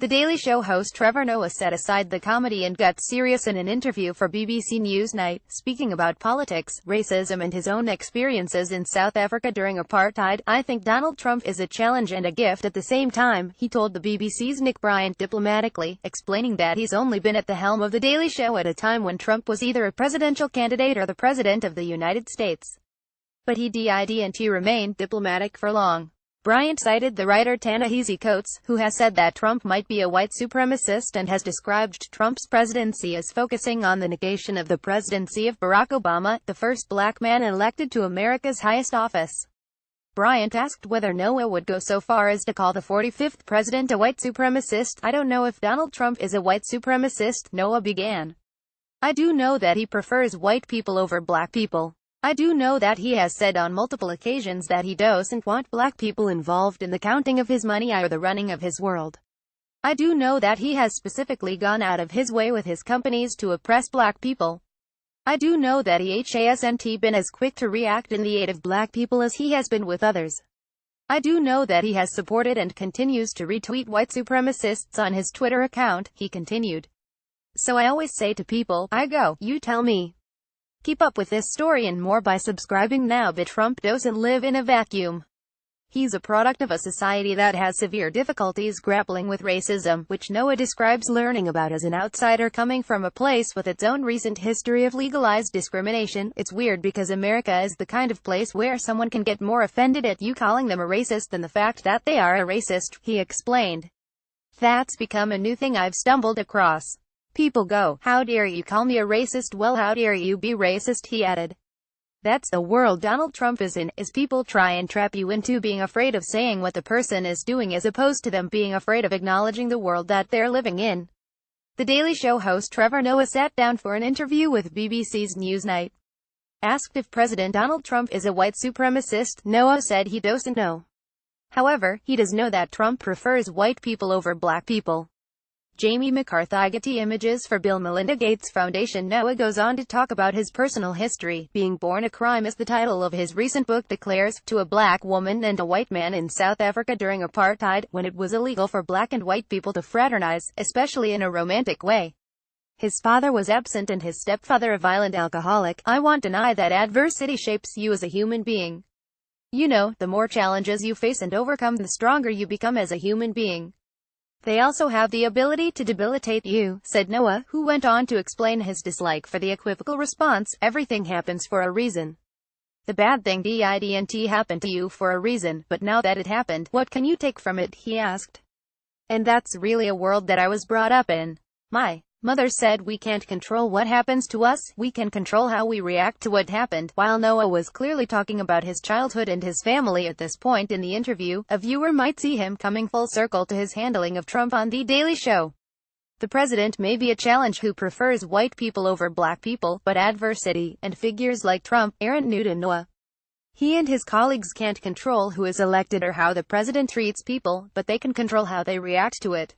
The Daily Show host Trevor Noah set aside the comedy and got serious in an interview for BBC Newsnig, speaking about politics, racism and his own experiences in South Africa during apartheid. "I think Donald Trump is a challenge and a gift at the same time," he told the BBC's Nick Bryant diplomatically, explaining that he's only been at the helm of The Daily Show at a time when Trump was either a presidential candidate or the President of the United States. But he didn't remain diplomatic for long. Bryant cited the writer Ta-Nehisi Coates, who has said that Trump might be a white supremacist and has described Trump's presidency as focusing on the negation of the presidency of Barack Obama, the first black man elected to America's highest office. Bryant asked whether Noah would go so far as to call the 45th president a white supremacist. "I don't know if Donald Trump is a white supremacist," Noah began. "I do know that he prefers white people over black people. I do know that he has said on multiple occasions that he doesn't want black people involved in the counting of his money or the running of his world. I do know that he has specifically gone out of his way with his companies to oppress black people. I do know that he hasn't been as quick to react in the aid of black people as he has been with others. I do know that he has supported and continues to retweet white supremacists on his Twitter account," he continued. "So I always say to people, I go, you tell me. Keep up with this story and more by subscribing now." But Trump doesn't live in a vacuum. He's a product of a society that has severe difficulties grappling with racism, which Noah describes learning about as an outsider coming from a place with its own recent history of legalized discrimination. "It's weird because America is the kind of place where someone can get more offended at you calling them a racist than the fact that they are a racist," he explained. "That's become a new thing I've stumbled across. People go, 'How dare you call me a racist?' Well, how dare you be racist?" he added. "That's the world Donald Trump is in, is people try and trap you into being afraid of saying what the person is doing as opposed to them being afraid of acknowledging the world that they're living in." The Daily Show host Trevor Noah sat down for an interview with BBC's Newsnight. Asked if President Donald Trump is a white supremacist, Noah said he doesn't know. However, he does know that Trump prefers white people over black people. Jamie McCarthy. Getty Images for Bill Melinda Gates Foundation. Noah goes on to talk about his personal history. "Being born a crime" is the title of his recent book declares, to a black woman and a white man in South Africa during apartheid, when it was illegal for black and white people to fraternize, especially in a romantic way. His father was absent and his stepfather a violent alcoholic. "I won't deny that adversity shapes you as a human being. You know, the more challenges you face and overcome, the stronger you become as a human being. They also have the ability to debilitate you," said Noah, who went on to explain his dislike for the equivocal response, "Everything happens for a reason. The bad thing didn't happen to you for a reason, but now that it happened, what can you take from it?" he asked. "And that's really a world that I was brought up in. My mother said we can't control what happens to us, we can control how we react to what happened." While Noah was clearly talking about his childhood and his family at this point in the interview, a viewer might see him coming full circle to his handling of Trump on The Daily Show. "The president may be a challenge who prefers white people over black people, but adversity, and figures like Trump, aren't new to Noah. He and his colleagues can't control who is elected or how the president treats people, but they can control how they react to it.